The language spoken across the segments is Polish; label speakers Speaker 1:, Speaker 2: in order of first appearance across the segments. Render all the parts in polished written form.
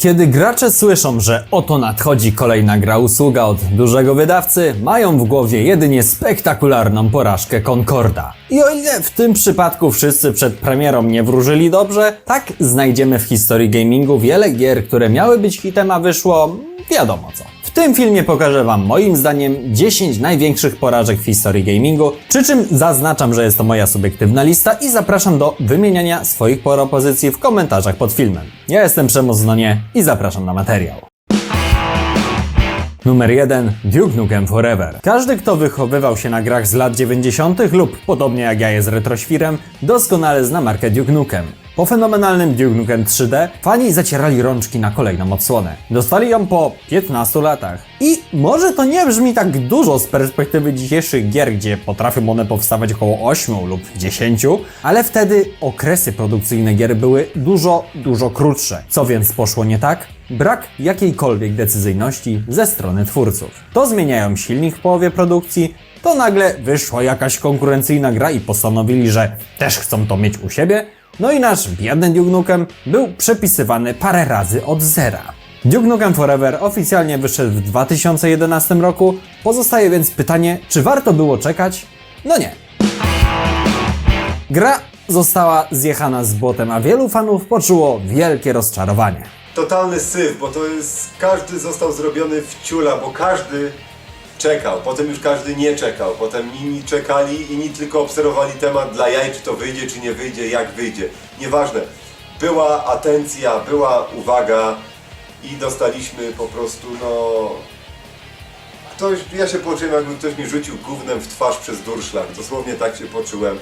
Speaker 1: Kiedy gracze słyszą, że oto nadchodzi kolejna gra usługa od dużego wydawcy, mają w głowie jedynie spektakularną porażkę Concorda. I o ile w tym przypadku wszyscy przed premierą nie wróżyli dobrze, tak znajdziemy w historii gamingu wiele gier, które miały być hitem, a wyszło wiadomo co. W tym filmie pokażę Wam moim zdaniem 10 największych porażek w historii gamingu, przy czym zaznaczam, że jest to moja subiektywna lista i zapraszam do wymieniania swoich propozycji w komentarzach pod filmem. Ja jestem Przemoc Znonie i zapraszam na materiał. Numer 1. Duke Nukem Forever. Każdy, kto wychowywał się na grach z lat 90. lub, podobnie jak ja jest retroświrem, doskonale zna markę Duke Nukem. Po fenomenalnym Duke Nukem 3D fani zacierali rączki na kolejną odsłonę. Dostali ją po 15 latach. I może to nie brzmi tak dużo z perspektywy dzisiejszych gier, gdzie potrafią one powstawać około 8 lub 10, ale wtedy okresy produkcyjne gier były dużo krótsze. Co więc poszło nie tak? Brak jakiejkolwiek decyzyjności ze strony twórców. To zmieniają silnik w połowie produkcji, to nagle wyszła jakaś konkurencyjna gra i postanowili, że też chcą to mieć u siebie. No i nasz biedny Duke Nukem był przepisywany parę razy od zera. Duke Nukem Forever oficjalnie wyszedł w 2011 roku, pozostaje więc pytanie, czy warto było czekać? No nie. Gra została zjechana z błotem, a wielu fanów poczuło wielkie rozczarowanie.
Speaker 2: Totalny syf, bo to jest, każdy został zrobiony w ciula, bo każdy czekał, potem już każdy nie czekał, potem inni czekali, inni tylko obserwowali temat dla jaj, czy to wyjdzie, czy nie wyjdzie, jak wyjdzie, nieważne. Była atencja, była uwaga i dostaliśmy po prostu, ja się poczułem, jakby ktoś mi rzucił gównem w twarz przez durszlak, dosłownie tak się poczułem.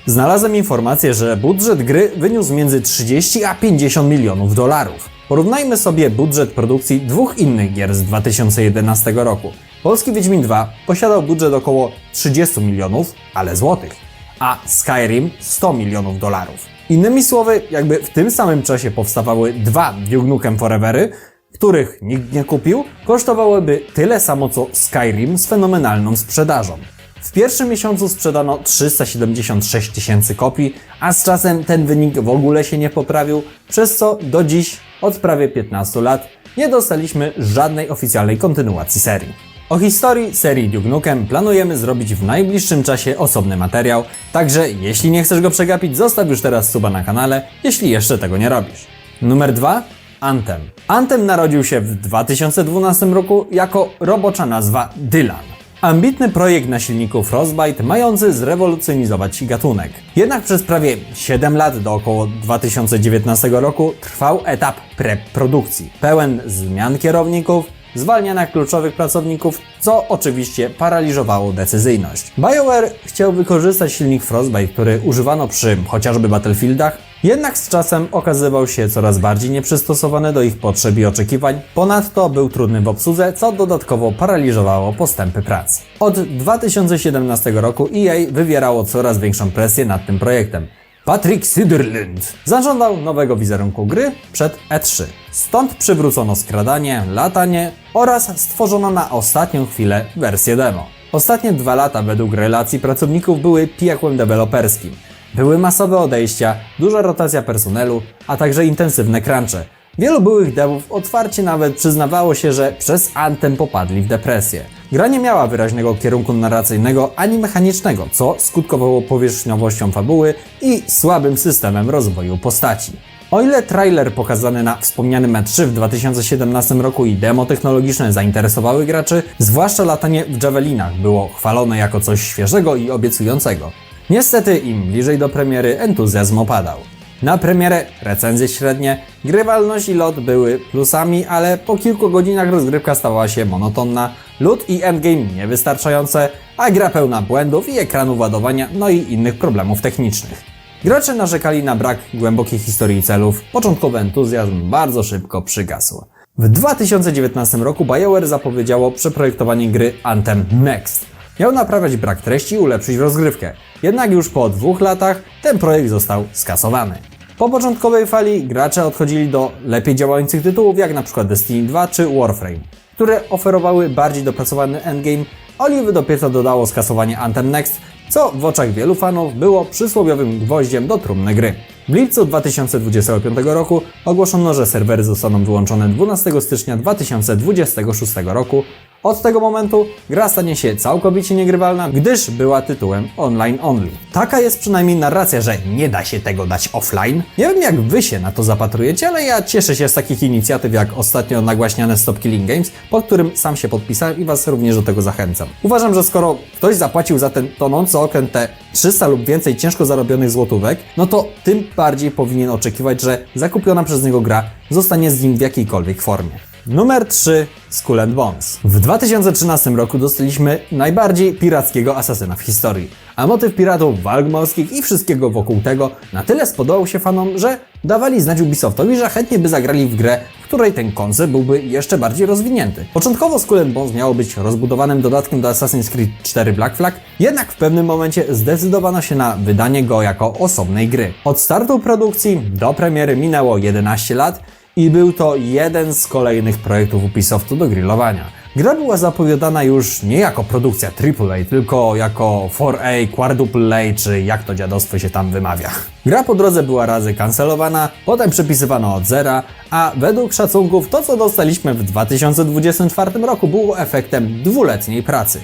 Speaker 1: Znalazłem informację, że budżet gry wyniósł między 30 a 50 milionów dolarów. Porównajmy sobie budżet produkcji dwóch innych gier z 2011 roku. Polski Wiedźmin 2 posiadał budżet około 30 milionów, ale złotych, a Skyrim 100 milionów dolarów. Innymi słowy, jakby w tym samym czasie powstawały dwa Duke Nukem Forevery, których nikt nie kupił, kosztowałyby tyle samo co Skyrim z fenomenalną sprzedażą. W pierwszym miesiącu sprzedano 376 tysięcy kopii, a z czasem ten wynik w ogóle się nie poprawił, przez co do dziś, od prawie 15 lat, nie dostaliśmy żadnej oficjalnej kontynuacji serii. O historii serii Duke Nukem planujemy zrobić w najbliższym czasie osobny materiał, także jeśli nie chcesz go przegapić, zostaw już teraz suba na kanale, jeśli jeszcze tego nie robisz. Numer 2. Anthem. Anthem narodził się w 2012 roku jako robocza nazwa Dylan. Ambitny projekt na silniku Frostbite mający zrewolucjonizować gatunek. Jednak przez prawie 7 lat do około 2019 roku trwał etap preprodukcji, pełen zmian kierowników, zwalniania kluczowych pracowników, co oczywiście paraliżowało decyzyjność. BioWare chciał wykorzystać silnik Frostbite, który używano przy chociażby Battlefieldach, jednak z czasem okazywał się coraz bardziej nieprzystosowany do ich potrzeb i oczekiwań, ponadto był trudny w obsłudze, co dodatkowo paraliżowało postępy prac. Od 2017 roku EA wywierało coraz większą presję nad tym projektem. Patrick Söderlund zażądał nowego wizerunku gry przed E3. Stąd przywrócono skradanie, latanie oraz stworzono na ostatnią chwilę wersję demo. Ostatnie 2 lata według relacji pracowników były piekłem deweloperskim. Były masowe odejścia, duża rotacja personelu, a także intensywne crunche. Wielu byłych devów otwarcie nawet przyznawało się, że przez Anthem popadli w depresję. Gra nie miała wyraźnego kierunku narracyjnego ani mechanicznego, co skutkowało powierzchniowością fabuły i słabym systemem rozwoju postaci. O ile trailer pokazany na wspomnianym E3 w 2017 roku i demo technologiczne zainteresowały graczy, zwłaszcza latanie w javelinach było chwalone jako coś świeżego i obiecującego. Niestety im bliżej do premiery entuzjazm opadał. Na premierę recenzje średnie, grywalność i lot były plusami, ale po kilku godzinach rozgrywka stawała się monotonna, loot i endgame niewystarczające, a gra pełna błędów i ekranów ładowania, no i innych problemów technicznych. Gracze narzekali na brak głębokiej historii celów, początkowy entuzjazm bardzo szybko przygasł. W 2019 roku BioWare zapowiedziało przeprojektowanie gry Anthem Next. Miał naprawiać brak treści i ulepszyć rozgrywkę. Jednak już po 2 latach ten projekt został skasowany. Po początkowej fali gracze odchodzili do lepiej działających tytułów jak np. Destiny 2 czy Warframe, które oferowały bardziej dopracowany endgame. Oliwy do pieca dodało skasowanie Anthem Next, co w oczach wielu fanów było przysłowiowym gwoździem do trumny gry. W lipcu 2025 roku ogłoszono, że serwery zostaną wyłączone 12 stycznia 2026 roku. Od tego momentu gra stanie się całkowicie niegrywalna, gdyż była tytułem online only. Taka jest przynajmniej narracja, że nie da się tego dać offline. Nie wiem jak wy się na to zapatrujecie, ale ja cieszę się z takich inicjatyw jak ostatnio nagłaśniane Stop Killing Games, pod którym sam się podpisałem i was również do tego zachęcam. Uważam, że skoro ktoś zapłacił za ten tonący okręt te 300 lub więcej ciężko zarobionych złotówek, no to tym bardziej powinien oczekiwać, że zakupiona przez niego gra zostanie z nim w jakiejkolwiek formie. Numer 3. Skull and Bones. W 2013 roku dostaliśmy najbardziej pirackiego asasyna w historii, a motyw piratów, walk morskich i wszystkiego wokół tego na tyle spodobał się fanom, że dawali znać Ubisoftowi, że chętnie by zagrali w grę, w której ten koncept byłby jeszcze bardziej rozwinięty. Początkowo Skull and Bones miało być rozbudowanym dodatkiem do Assassin's Creed 4 Black Flag, jednak w pewnym momencie zdecydowano się na wydanie go jako osobnej gry. Od startu produkcji do premiery minęło 11 lat, i był to jeden z kolejnych projektów Ubisoftu do grillowania. Gra była zapowiadana już nie jako produkcja AAA, tylko jako 4A, Quadruple A, czy jak to dziadostwo się tam wymawia. Gra po drodze była razy kancelowana, potem przepisywano od zera, a według szacunków to co dostaliśmy w 2024 roku było efektem dwuletniej pracy.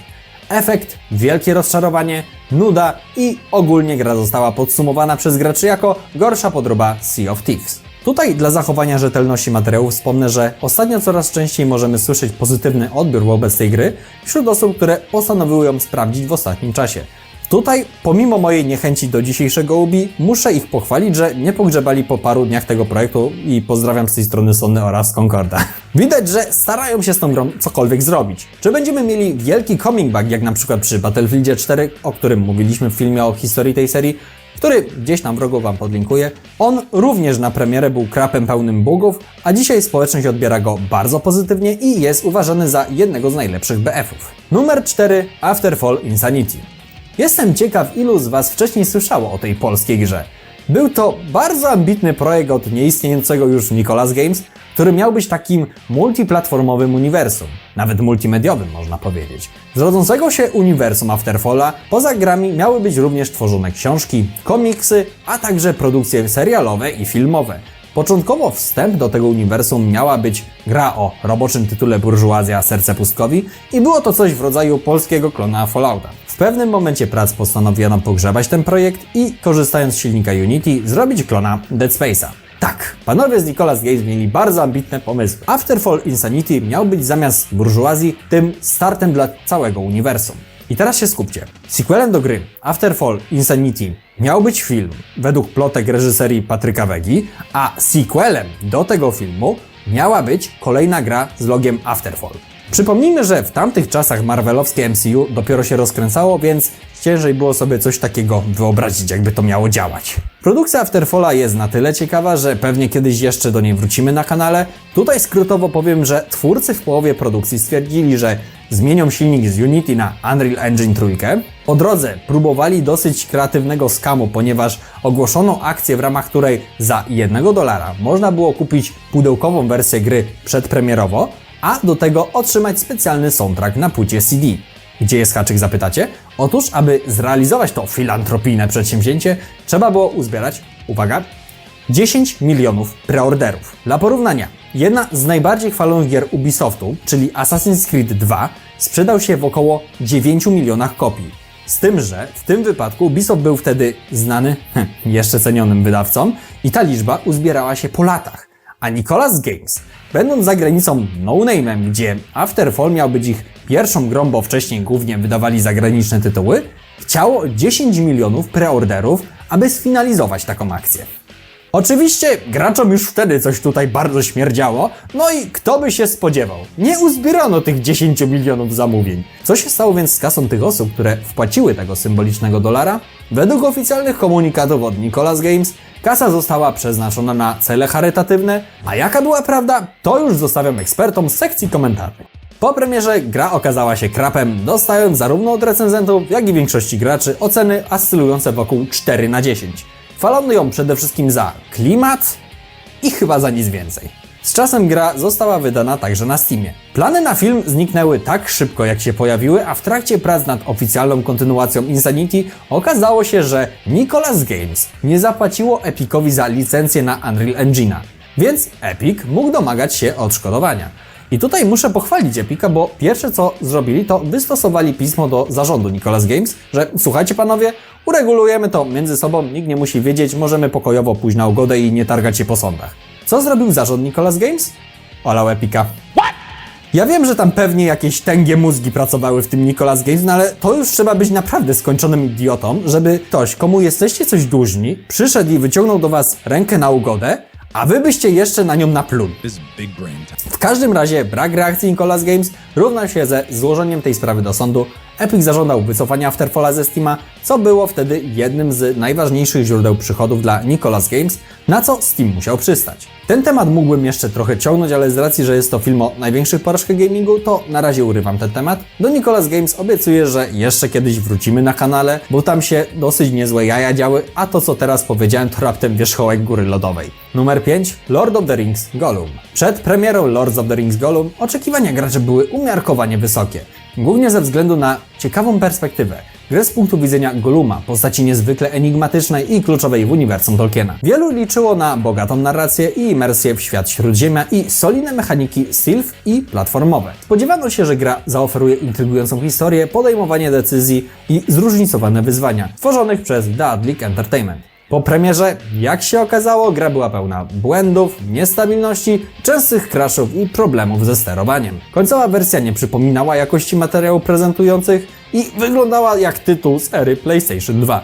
Speaker 1: Efekt, wielkie rozczarowanie, nuda i ogólnie gra została podsumowana przez graczy jako gorsza podróba Sea of Thieves. Tutaj dla zachowania rzetelności materiału wspomnę, że ostatnio coraz częściej możemy słyszeć pozytywny odbiór wobec tej gry wśród osób, które postanowiły ją sprawdzić w ostatnim czasie. Tutaj, pomimo mojej niechęci do dzisiejszego Ubi, muszę ich pochwalić, że nie pogrzebali po paru dniach tego projektu i pozdrawiam z tej strony Sony oraz Concorda. Widać, że starają się z tą grą cokolwiek zrobić. Czy będziemy mieli wielki coming back, jak na przykład przy Battlefieldzie 4, o którym mówiliśmy w filmie o historii tej serii, który gdzieś tam w rogu wam podlinkuję. On również na premierę był krapem pełnym bugów, a dzisiaj społeczność odbiera go bardzo pozytywnie i jest uważany za jednego z najlepszych BF-ów. Numer 4. Afterfall Insanity. Jestem ciekaw, ilu z was wcześniej słyszało o tej polskiej grze. Był to bardzo ambitny projekt od nieistniejącego już Nicolas Games, który miał być takim multiplatformowym uniwersum, nawet multimediowym można powiedzieć. Z rodzącego się uniwersum Afterfalla poza grami miały być również tworzone książki, komiksy, a także produkcje serialowe i filmowe. Początkowo wstęp do tego uniwersum miała być gra o roboczym tytule Burżuazja Serce Pustkowi i było to coś w rodzaju polskiego klona Fallouta. W pewnym momencie prac postanowiono pogrzebać ten projekt i korzystając z silnika Unity zrobić klona Dead Space'a. Tak, panowie z Nicolas Games mieli bardzo ambitne pomysły. Afterfall Insanity miał być zamiast burżuazji tym startem dla całego uniwersum. I teraz się skupcie. Sequelem do gry Afterfall Insanity miał być film według plotek reżyserii Patryka Wegi, a sequelem do tego filmu miała być kolejna gra z logiem Afterfall. Przypomnijmy, że w tamtych czasach marvelowskie MCU dopiero się rozkręcało, więc ciężej było sobie coś takiego wyobrazić, jakby to miało działać. Produkcja Afterfalla jest na tyle ciekawa, że pewnie kiedyś jeszcze do niej wrócimy na kanale. Tutaj skrótowo powiem, że twórcy w połowie produkcji stwierdzili, że zmienią silnik z Unity na Unreal Engine 3. Po drodze próbowali dosyć kreatywnego skamu, ponieważ ogłoszono akcję, w ramach której za $1 można było kupić pudełkową wersję gry przedpremierowo, a do tego otrzymać specjalny soundtrack na płycie CD. Gdzie jest haczyk, zapytacie? Otóż, aby zrealizować to filantropijne przedsięwzięcie, trzeba było uzbierać, uwaga, 10 milionów preorderów. Dla porównania, jedna z najbardziej chwalonych gier Ubisoftu, czyli Assassin's Creed 2, sprzedał się w około 9 milionach kopii. Z tym, że w tym wypadku Ubisoft był wtedy znany, jeszcze cenionym wydawcą i ta liczba uzbierała się po latach. A Nicolas Games, będąc za granicą no-name'em, gdzie Afterfall miał być ich pierwszą grą, bo wcześniej głównie wydawali zagraniczne tytuły, chciało 10 milionów preorderów, aby sfinalizować taką akcję. Oczywiście graczom już wtedy coś tutaj bardzo śmierdziało, no i kto by się spodziewał, nie uzbierano tych 10 milionów zamówień. Co się stało więc z kasą tych osób, które wpłaciły tego symbolicznego $? Według oficjalnych komunikatów od Nicolas Games, kasa została przeznaczona na cele charytatywne, a jaka była prawda, to już zostawiam ekspertom z sekcji komentarzy. Po premierze gra okazała się krapem, dostając zarówno od recenzentów, jak i większości graczy oceny oscylujące wokół 4/10. Chwalono ją przede wszystkim za klimat i chyba za nic więcej. Z czasem gra została wydana także na Steamie. Plany na film zniknęły tak szybko, jak się pojawiły, a w trakcie prac nad oficjalną kontynuacją Insanity okazało się, że Nicolas Games nie zapłaciło Epicowi za licencję na Unreal Engine'a, więc Epic mógł domagać się odszkodowania. I tutaj muszę pochwalić Epica, bo pierwsze co zrobili, to wystosowali pismo do zarządu Nicolas Games, że słuchajcie panowie, uregulujemy to między sobą, nikt nie musi wiedzieć, możemy pokojowo pójść na ugodę i nie targać się po sądach. Co zrobił zarząd Nicolas Games? Olał Epica. Ja wiem, że tam pewnie jakieś tęgie mózgi pracowały w tym Nicolas Games, no ale to już trzeba być naprawdę skończonym idiotą, żeby ktoś, komu jesteście coś dłużni, przyszedł i wyciągnął do was rękę na ugodę, a wy byście jeszcze na nią napluli. W każdym razie brak reakcji Nicolas Games równał się ze złożeniem tej sprawy do sądu. Epic zażądał wycofania Afterfalla ze Steama, co było wtedy jednym z najważniejszych źródeł przychodów dla Nicolas Games, na co Steam musiał przystać. Ten temat mógłbym jeszcze trochę ciągnąć, ale z racji, że jest to film o największych porażkach gamingu, to na razie urywam ten temat. Do Nicolas Games obiecuję, że jeszcze kiedyś wrócimy na kanale, bo tam się dosyć niezłe jaja działy, a to co teraz powiedziałem to raptem wierzchołek góry lodowej. Numer 5. Lord of the Rings Gollum. Przed premierą Lords of the Rings Gollum oczekiwania graczy były umiarkowanie wysokie. Głównie ze względu na ciekawą perspektywę. Grę z punktu widzenia Golluma, postaci niezwykle enigmatycznej i kluczowej w uniwersum Tolkiena. Wielu liczyło na bogatą narrację i imersję w świat Śródziemia i solidne mechaniki stealth i platformowe. Spodziewano się, że gra zaoferuje intrygującą historię, podejmowanie decyzji i zróżnicowane wyzwania, tworzonych przez The Adlic Entertainment. Po premierze, jak się okazało, gra była pełna błędów, niestabilności, częstych crashów i problemów ze sterowaniem. Końcowa wersja nie przypominała jakości materiałów prezentujących i wyglądała jak tytuł z ery PlayStation 2.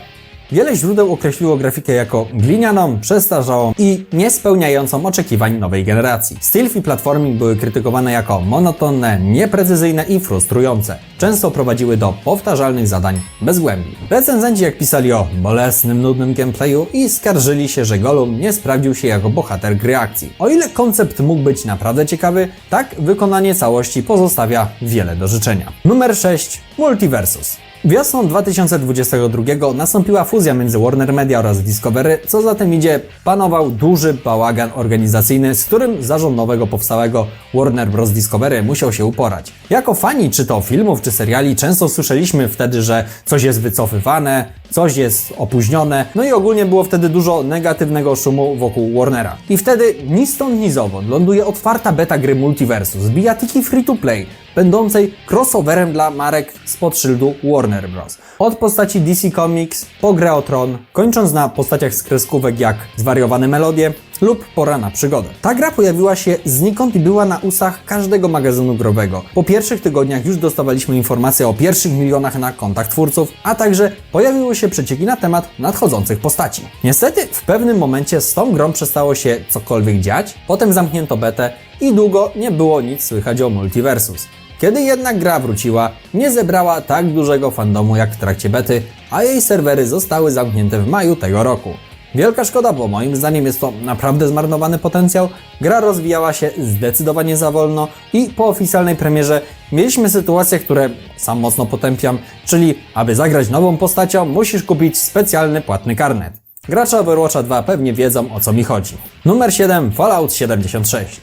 Speaker 1: Wiele źródeł określiło grafikę jako glinianą, przestarzałą i niespełniającą oczekiwań nowej generacji. Stealth i platforming były krytykowane jako monotonne, nieprecyzyjne i frustrujące. Często prowadziły do powtarzalnych zadań bez głębi. Recenzenci jak pisali o bolesnym, nudnym gameplayu i skarżyli się, że Gollum nie sprawdził się jako bohater gry akcji. O ile koncept mógł być naprawdę ciekawy, tak wykonanie całości pozostawia wiele do życzenia. Numer 6. Multiversus. Wiosną 2022 nastąpiła fuzja między Warner Media oraz Discovery, co za tym idzie, panował duży bałagan organizacyjny, z którym zarząd nowego powstałego Warner Bros. Discovery musiał się uporać. Jako fani czy to filmów, czy seriali często słyszeliśmy wtedy, że coś jest wycofywane, coś jest opóźnione, no i ogólnie było wtedy dużo negatywnego szumu wokół Warnera. I wtedy ni stąd ni zowąd ląduje otwarta beta gry Multiversus z bijatyki free-to-play, będącej crossoverem dla marek spod szyldu Warner Bros. Od postaci DC Comics po grę o Tron, kończąc na postaciach z kreskówek jak Zwariowane Melodie lub Pora na przygodę. Ta gra pojawiła się znikąd i była na ustach każdego magazynu growego. Po pierwszych tygodniach już dostawaliśmy informacje o pierwszych milionach na kontach twórców, a także pojawiły się przecieki na temat nadchodzących postaci. Niestety w pewnym momencie z tą grą przestało się cokolwiek dziać, potem zamknięto betę i długo nie było nic słychać o Multiversus. Kiedy jednak gra wróciła, nie zebrała tak dużego fandomu jak w trakcie bety, a jej serwery zostały zamknięte w maju tego roku. Wielka szkoda, bo moim zdaniem jest to naprawdę zmarnowany potencjał. Gra rozwijała się zdecydowanie za wolno i po oficjalnej premierze mieliśmy sytuacje, które sam mocno potępiam, czyli aby zagrać nową postacią, musisz kupić specjalny płatny karnet. Gracze Overwatcha 2 pewnie wiedzą, o co mi chodzi. Numer 7. Fallout 76.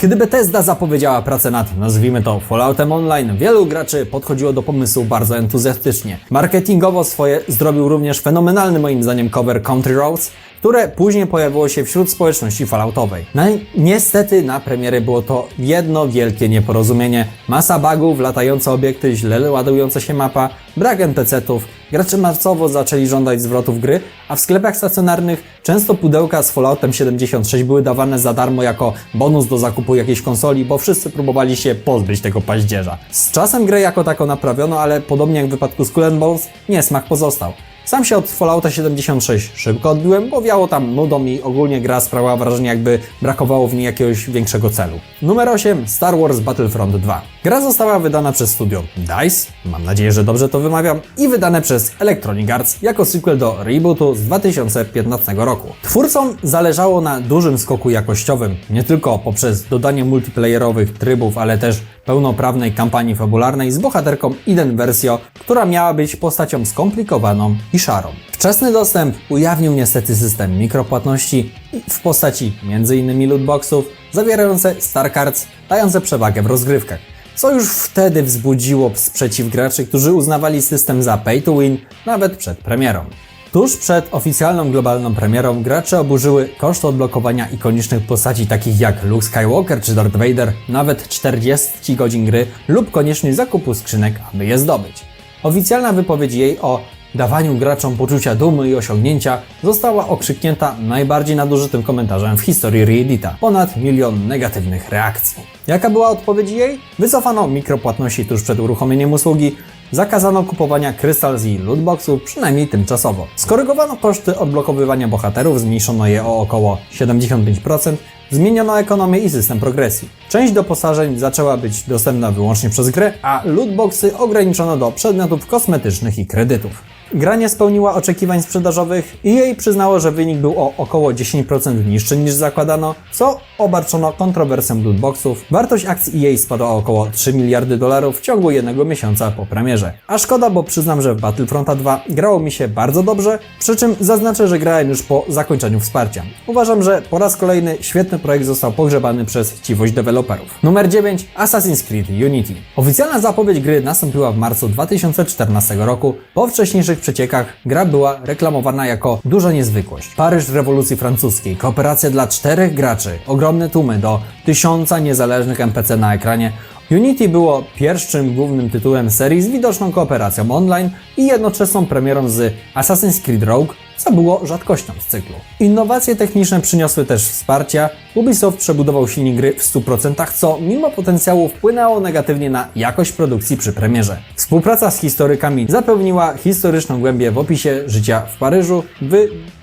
Speaker 1: Kiedy Bethesda zapowiedziała pracę nad, nazwijmy to, Falloutem Online, wielu graczy podchodziło do pomysłu bardzo entuzjastycznie. Marketingowo swoje zrobił również fenomenalny moim zdaniem cover Country Roads, które później pojawiło się wśród społeczności falloutowej. No i niestety na premiery było to jedno wielkie nieporozumienie. Masa bugów, latające obiekty, źle ładująca się mapa, brak NPC-ów. Gracze marcowo zaczęli żądać zwrotów gry, a w sklepach stacjonarnych często pudełka z Falloutem 76 były dawane za darmo jako bonus do zakupu jakiejś konsoli, bo wszyscy próbowali się pozbyć tego paździerza. Z czasem grę jako taką naprawiono, ale podobnie jak w wypadku Skull and Bones, niesmak pozostał. Sam się od Fallouta 76 szybko odbiłem, bo wiało tam nudą i ogólnie gra sprawiała wrażenie, jakby brakowało w niej jakiegoś większego celu. Numer 8. Star Wars Battlefront 2. Gra została wydana przez studio DICE, mam nadzieję, że dobrze to wymawiam, i wydane przez Electronic Arts jako sequel do rebootu z 2015 roku. Twórcom zależało na dużym skoku jakościowym, nie tylko poprzez dodanie multiplayerowych trybów, ale też pełnoprawnej kampanii fabularnej z bohaterką Iden Versio, która miała być postacią skomplikowaną i szarą. Wczesny dostęp ujawnił niestety system mikropłatności w postaci m.in. lootboxów zawierające Star Cards, dające przewagę w rozgrywkach, co już wtedy wzbudziło sprzeciw graczy, którzy uznawali system za pay to win nawet przed premierą. Tuż przed oficjalną globalną premierą gracze oburzyły koszty odblokowania ikonicznych postaci takich jak Luke Skywalker czy Darth Vader, nawet 40 godzin gry lub konieczność zakupu skrzynek, aby je zdobyć. Oficjalna wypowiedź jej o dawaniu graczom poczucia dumy i osiągnięcia została okrzyknięta najbardziej nadużytym komentarzem w historii Reddita. Ponad 1 milion negatywnych reakcji. Jaka była odpowiedź jej? Wycofano mikropłatności tuż przed uruchomieniem usługi, zakazano kupowania Crystals i lootboxów, przynajmniej tymczasowo. Skorygowano koszty odblokowywania bohaterów, zmniejszono je o około 75%, zmieniono ekonomię i system progresji. Część doposażeń zaczęła być dostępna wyłącznie przez grę, a lootboxy ograniczono do przedmiotów kosmetycznych i kredytów. Gra nie spełniła oczekiwań sprzedażowych i jej przyznało, że wynik był o około 10% niższy niż zakładano, co obarczono kontrowersją lootboxów. Wartość akcji EA spadła o około 3 miliardy dolarów w ciągu jednego miesiąca po premierze. A szkoda, bo przyznam, że w Battlefronta 2 grało mi się bardzo dobrze, przy czym zaznaczę, że grałem już po zakończeniu wsparcia. Uważam, że po raz kolejny świetny projekt został pogrzebany przez chciwość deweloperów. Numer 9. Assassin's Creed Unity. Oficjalna zapowiedź gry nastąpiła w marcu 2014 roku. Po wcześniejszych przeciekach gra była reklamowana jako duża niezwykłość. Paryż rewolucji francuskiej, kooperacja dla 4 graczy, ogromne tłumy do 1000 niezależnych NPC na ekranie. Unity było pierwszym głównym tytułem serii z widoczną kooperacją online i jednoczesną premierą z Assassin's Creed Rogue, co było rzadkością z cyklu. Innowacje techniczne przyniosły też wsparcia. Ubisoft przebudował silnik gry w 100%, co mimo potencjału wpłynęło negatywnie na jakość produkcji przy premierze. Współpraca z historykami zapewniła historyczną głębię w opisie życia w Paryżu w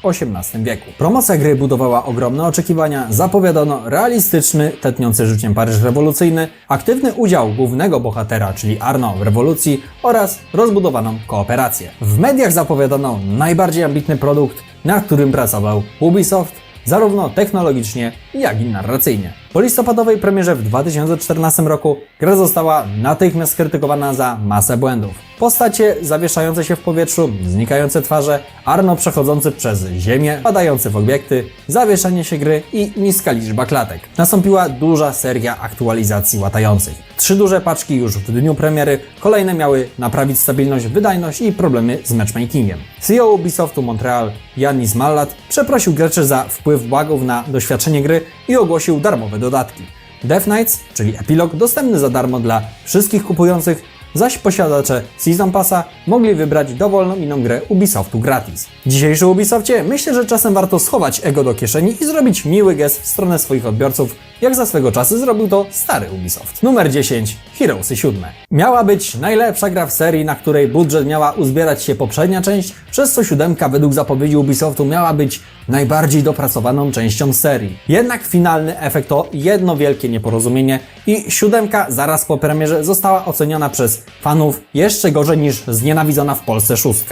Speaker 1: XVIII wieku. Promocja gry budowała ogromne oczekiwania, zapowiadano realistyczny, tętniący życiem Paryż rewolucyjny, aktywny udział głównego bohatera, czyli Arno w rewolucji oraz rozbudowaną kooperację. W mediach zapowiadano najbardziej ambitny produkt, nad którym pracował Ubisoft, zarówno technologicznie, jak i narracyjnie. Po listopadowej premierze w 2014 roku gra została natychmiast skrytykowana za masę błędów. Postacie zawieszające się w powietrzu, znikające twarze, Arno przechodzący przez ziemię, padający w obiekty, zawieszanie się gry i niska liczba klatek. Nastąpiła duża seria aktualizacji łatających. 3 duże paczki już w dniu premiery, kolejne miały naprawić stabilność, wydajność i problemy z matchmakingiem. CEO Ubisoftu Montreal, Yannis Mallat, przeprosił graczy za wpływ bugów na doświadczenie gry i ogłosił darmowe dodatki. Death Knights, czyli epilog, dostępny za darmo dla wszystkich kupujących, zaś posiadacze Season Passa mogli wybrać dowolną inną grę Ubisoftu gratis. W dzisiejszym Ubisoftie myślę, że czasem warto schować ego do kieszeni i zrobić miły gest w stronę swoich odbiorców, jak za swego czasu zrobił to stary Ubisoft. Numer 10. Heroesy 7. Miała być najlepsza gra w serii, na której budżet miała uzbierać się poprzednia część, przez co 7 według zapowiedzi Ubisoftu miała być najbardziej dopracowaną częścią serii. Jednak finalny efekt to jedno wielkie nieporozumienie i 7 zaraz po premierze została oceniona przez fanów jeszcze gorzej niż znienawidzona w Polsce 6.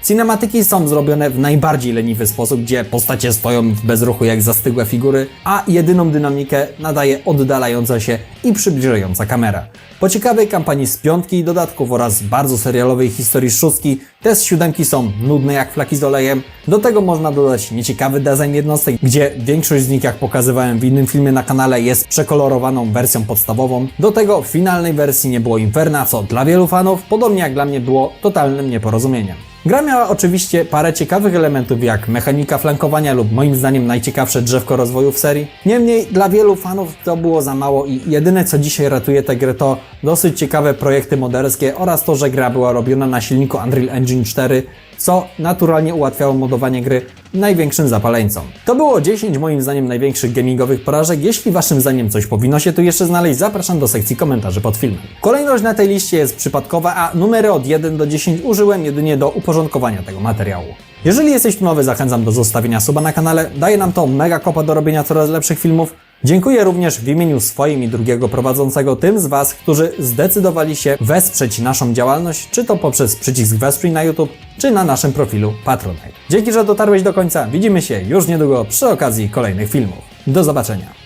Speaker 1: Cinematyki są zrobione w najbardziej leniwy sposób, gdzie postacie stoją w bezruchu jak zastygłe figury, a jedyną dynamikę nadaje oddalająca się i przybliżająca kamera. Po ciekawej kampanii z 5 i dodatków oraz bardzo serialowej historii z 6, te z 7 są nudne jak flaki z olejem. Do tego można dodać nieciekawy design jednostek, gdzie większość z nich, jak pokazywałem w innym filmie na kanale, jest przekolorowaną wersją podstawową. Do tego w finalnej wersji nie było Inferna, co dla wielu fanów, podobnie jak dla mnie, było totalnym nieporozumieniem. Gra miała oczywiście parę ciekawych elementów, jak mechanika flankowania lub moim zdaniem najciekawsze drzewko rozwoju w serii. Niemniej dla wielu fanów to było za mało i jedyne co dzisiaj ratuje tę grę to dosyć ciekawe projekty moderskie oraz to, że gra była robiona na silniku Unreal Engine 4, co naturalnie ułatwiało modowanie gry największym zapaleńcom. To było 10 moim zdaniem największych gamingowych porażek. Jeśli waszym zdaniem coś powinno się tu jeszcze znaleźć, zapraszam do sekcji komentarzy pod filmem. Kolejność na tej liście jest przypadkowa, a numery od 1 do 10 użyłem jedynie do uporządkowania tego materiału. Jeżeli jesteś tu nowy, zachęcam do zostawienia suba na kanale, daje nam to mega kopa do robienia coraz lepszych filmów. Dziękuję również w imieniu swoim i drugiego prowadzącego tym z Was, którzy zdecydowali się wesprzeć naszą działalność, czy to poprzez przycisk Wesprzyj na YouTube, czy na naszym profilu Patronite. Dzięki, że dotarłeś do końca. Widzimy się już niedługo przy okazji kolejnych filmów. Do zobaczenia.